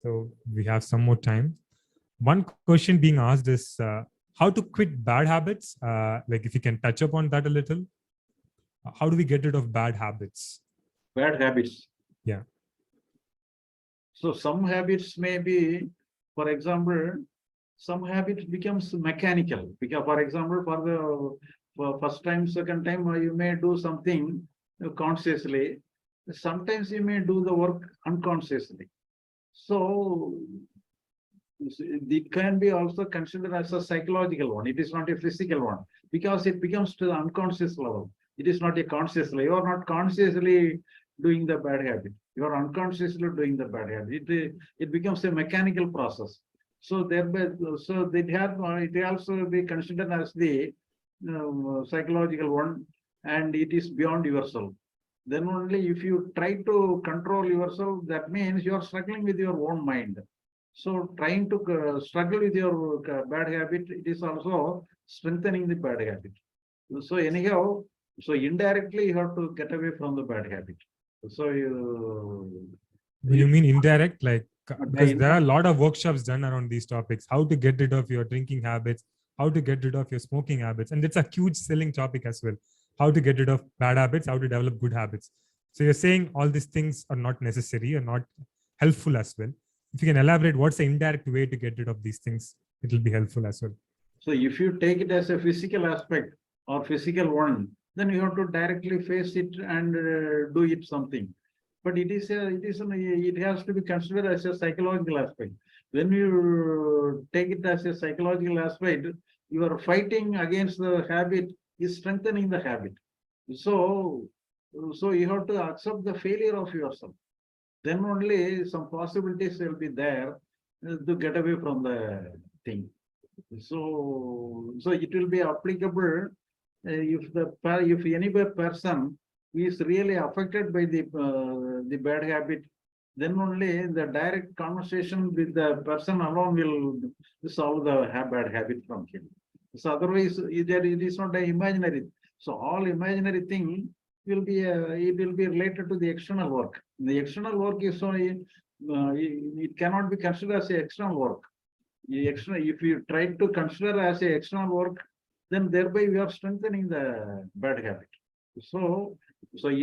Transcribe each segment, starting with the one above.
So we have some more time. One question being asked is how to quit bad habits. Like if you can touch upon that a little. How do we get rid of bad habits? Bad habits. Yeah. So some habits may be, for example, some habits becomes mechanical. Because, for example, for first time, second time, you may do something consciously. Sometimes you may do the work unconsciously. So it can be also considered as a psychological one. It is not a physical one because it becomes to the unconscious level. It is not a conscious level. You are not consciously doing the bad habit. You are unconsciously doing the bad habit. It becomes a mechanical process. So thereby, so it also be considered as the psychological one, and it is beyond yourself. Then only if you try to control yourself, that means you are struggling with your own mind. So trying to struggle with your bad habit, it is also strengthening the bad habit. So anyhow, so indirectly you have to get away from the bad habit. So you mean indirect, like because there are a lot of workshops done around these topics, how to get rid of your drinking habits, how to get rid of your smoking habits, and it's a huge selling topic as well. How to get rid of bad habits, how to develop good habits. So you're saying all these things are not necessary or not helpful as well. If you can elaborate, what's the indirect way to get rid of these things? It will be helpful as well. So if you take it as a physical aspect or physical one, then you have to directly face it and do it something. But it has to be considered as a psychological aspect. When you take it as a psychological aspect, you are fighting against the habit, is strengthening the habit. So you have to accept the failure of yourself. Then only some possibilities will be there to get away from the thing. So it will be applicable if any person is really affected by the bad habit, then only the direct conversation with the person alone will solve the bad habit from him. So otherwise, it is not an imaginary. So all imaginary thing will be it will be related to the external work. The external work is so it cannot be considered as a external work. If you try to consider as a external work, then thereby we are strengthening the bad habit. So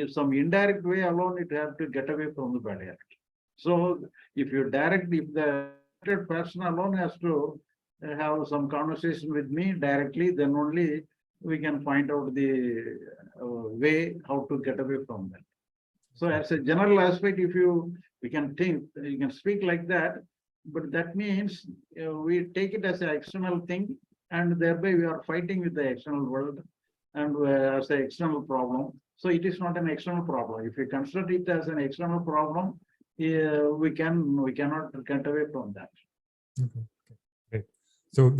some indirect way alone, it have to get away from the bad habit. So if the person alone has to have some conversation with me directly, then only we can find out the way how to get away from that. So as a general aspect, we can speak like that, but that means we take it as an external thing, and thereby we are fighting with the external world and as an external problem. So it is not an external problem. If we consider it as an external problem, we cannot get away from that. Okay. Great. So